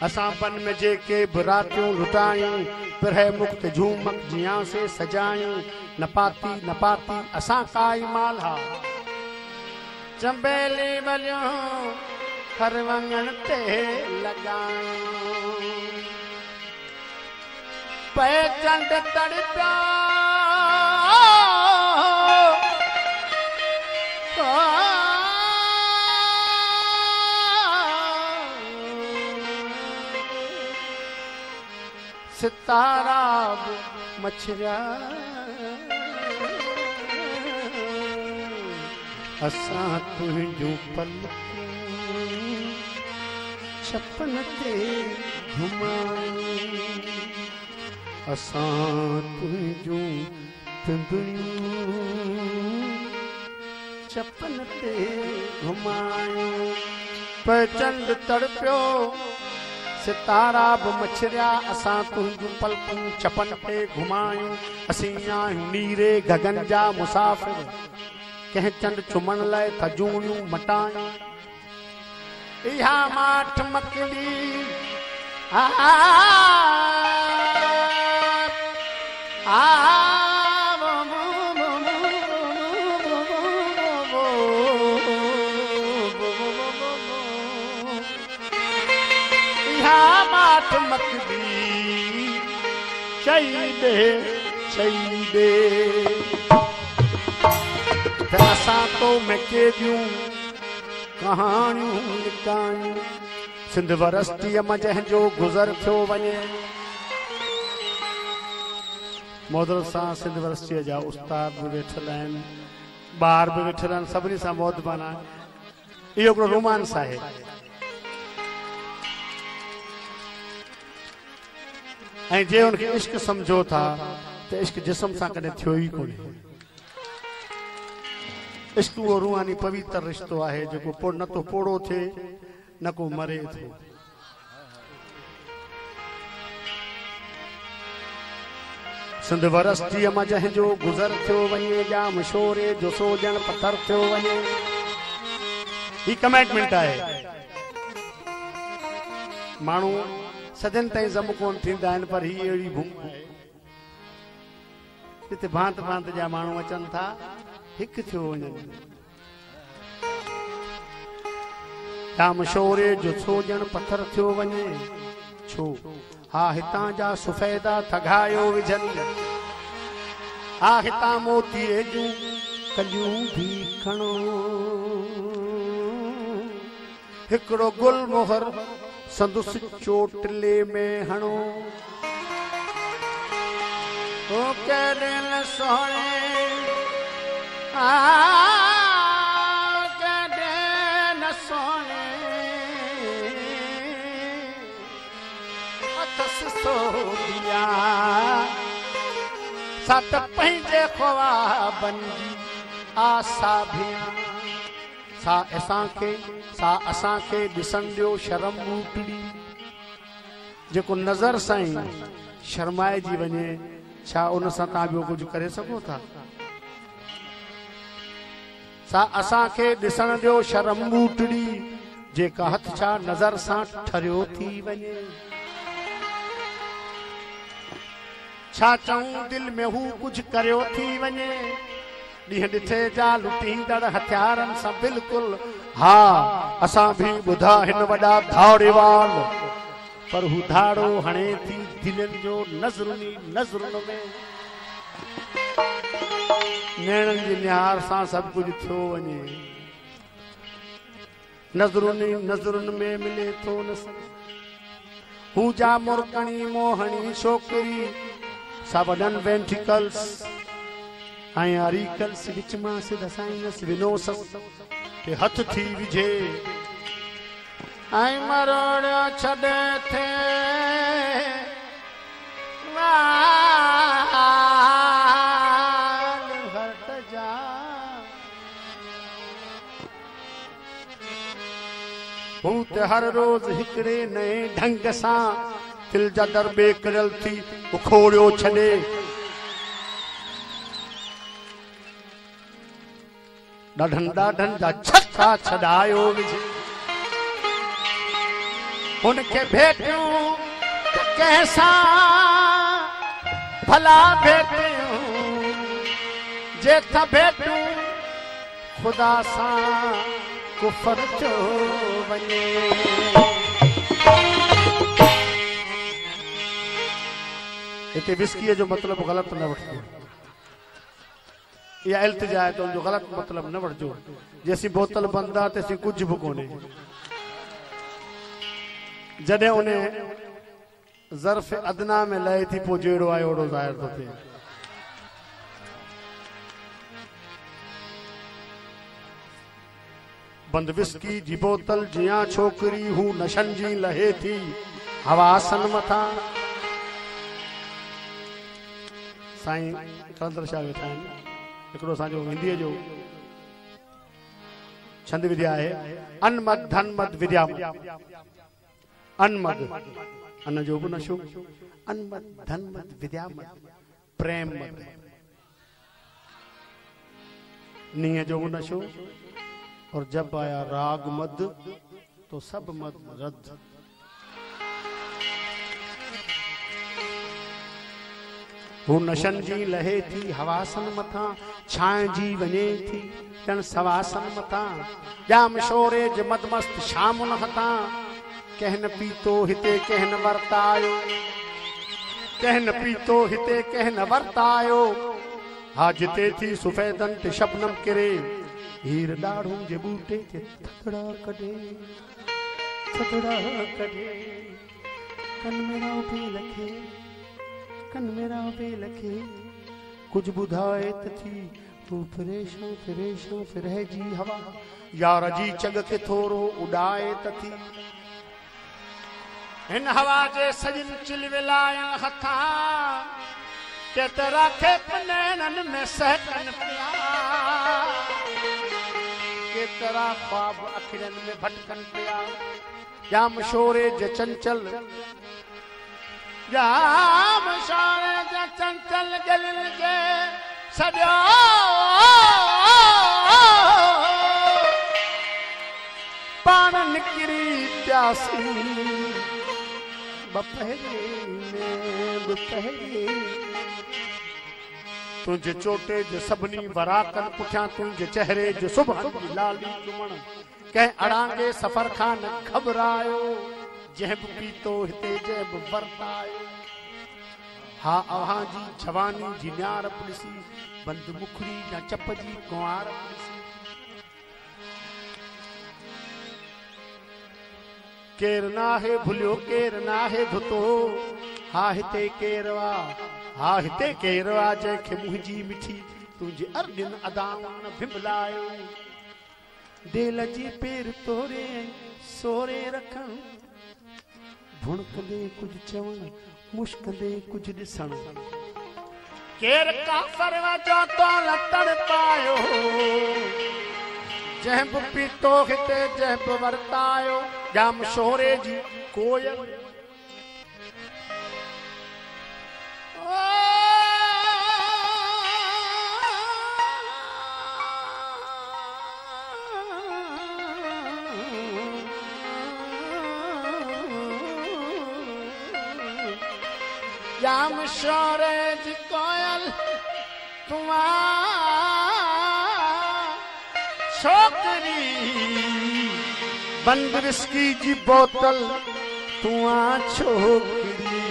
असां बन में जेके बुरातियों लुटायूं पिरह मुक्त झूमक जियां से सजायूं न पाती असां काई माला चंबेली वलियूं हर वंगण ते लगायूं पे चंड तड़पिया सितारा मछरिया असां तुंहिंजूं पलकूं छपन ते घुमायूं असां तुंहिंजूं पिंपड़ियूं छपन ते घुमायूं पे चंड तड़पियो सितारा बि मछरिया असां तुंहिंजूं पलकूं छपन ते घुमायूं असीं आहियूं नीरे गगन जा मुसाफ़िर कंहिं चंड चुमण लाइ थजूणियूं मटायूं इहा माठ मकड़ी माठ मकड़ी चई दे असां तो में केॾियूं कहाणियूं लिकायूं सिंध वरस्तीअ मां जंहिंजो गुज़र थियो वञे मोदर सां सिंध वरस्तीअ जा उस्ताद बि वेठल आहिनि ॿार बि वेठल आहिनि सभिनी सां मौजबान आहे इहो हिकिड़ो रोमांस आहे ऐं जे उनखे इश्क सम्झो था त इश्क जिस्म सां कॾहिं थियो ई कोन्हे इश्क उहो रूहानी पवित्र रिश्तो आहे जेको न तो पोड़ो थिए न को मरे थो सिंध वरस्तीअ मां जंहिंजो गुज़र थियो वञे जाम शोरे जो सोजण पथर थियो वञे ही कमिटमेंट आहे माण्हू सदन ताईं ज़म कोन थींदा आहिनि पर ही अहिड़ी भूमि आहे जिते भांत भांत जा माण्हू अचनि था हिकु थियो वञनि जाम शोरे जो सोजण पथर थियो वञे छो हा हितां जा सुफ़ैदा थगायो विझनि हा हितां मोतीअ जूं कलियूं भी खणो हिकिड़ो गुल मोहर संदुस चोटले में हणो ओ केॾे न सोहणे केॾे न सोहणे अथसि सोदिया सा त पंहिंजे ख्वाबनि जी आसा भिया सा असांखे ॾिसण ॾियो शर्म ॿूटड़ी जेको नज़र सां ई शर्माइजी वञे छा उन सां तव्हां ॿियो कुझु करे सघो था सा असांखे ॾिसण ॾियो शर्म ॿूटड़ी जेका हथ छा नज़र सां ठरियो थी वञे छा चऊं दिलि में हू कुझु करियो थी वञे ॾींहं ॾिठे जा लुटींदड़ हथियारनि सां बिल्कुलु हा असां बि ॿुधा हिन वॾा धाड़ेवाल पर हू धाड़ो हणे थी दिलनि जो नज़रुनि में नैणनि जी निहार सां सभु कुझु थियो वञे नज़रुनि में मिले थो न हू जा मुरकणी मोहणी छोकिरी सा वॾनि वेंटिकल्स ऐं अरीकल्स विच मां सिध साइनस विनोसस के हथ थी विझे ऐं मरोड़ियो छॾे थे हट जा हू त हर रोज़ हिकिड़े नए ढंग सां दिल जा दरबे करियल थी उखोड़ियो छॾे ॾाढनि जा छक्का छॾायो विझे उनके भेटूं कैसा भला भेटूं जे था भेटूं खुदा सा कुफर जो वने। इते विस्की जो मतलब गलत न वठो या इल्तिजा है तो जो गलत मतलब न वठो। जैसी बोतल बंद आ तैसी कुछ भी कोने। जडे उन्हें ज़र्फ़ अदना में लहे थी पो जेड़ो आयो ओड़ो ज़ाहिर तो थे। बंद विस्की जी बोतल जिया छोकरी हूँ नशन जी लहे थी हवासन मथा। साईं कलंदर शाह वेठा आहिनि। हिकिड़ो असांजो हिंदीअ जो छंद विद्या है अनमद धनमद विद्या अनमद अन जो भी नशो अनमद धनमद विद्या प्रेम मद नीय जो भी नशो और जब आया राग मद तो सब मद रद्द। वो नशन जी लहे थी हवासन मथा छाए जी वने थी जन सवासन मथा जाम शोरे ज मदमस्त शाम न हता कहन पीतो हिते कहन वर्तायो कहन पीतो हिते कहन वर्तायो हा जिते थी सुफेदन ते शबनम किरे हीर डाढ़ू जे बूटे ते थकड़ा कढे कन मेरा भी लखे कन मेरा बे लखे कुछ बुधाए थी तू फिरेशो फिरेशो फिरे जी हवा यार जी चग के थोरो उड़ाए थी इन हवा जे सजन चिलविलायन हथा के तेरा खे पनैनन में सहकन पिया के तेरा ख्वाब अखिरन में भटकन पिया जाम शोरे जे चंचल जाम शोरे जे चंचल गलिन के सजो पान निकरी प्यासी बपहरे में बपहरे तुझे चोटे जो सबनी वराकन पुठिया तुझे चेहरे जो सुबह लाली चुमण कह अड़ांगे सफर खान घबरायो जब पीतो हिते जब वर्तायो हा अहां जी जवानी जी न्यार पुलिसी बंद मुखड़ी या चप जी कुंवार पुलिसी केर ना है भुलियो केर ना है धुतो हा हिते केरवा हा हिते केरवा जंहिंखे मुंहिंजी मिठी तुंहिंजे अर्जुन अदाउन भिमलायो दिल जी पेर तोरे सोरे रखण भुणकंदे कुझु चवण मुश्कंदे कुझु ॾिसण केर काफ़र वजो तो लतड़ पायो जंहिं बि पीतो हिते जंहिं बि वर्तायो जाम शोरे जी कोयल जाम शोरे जी कोयल तुआ छोकरी बंद विस्की जी बोतल तुआ छोकरी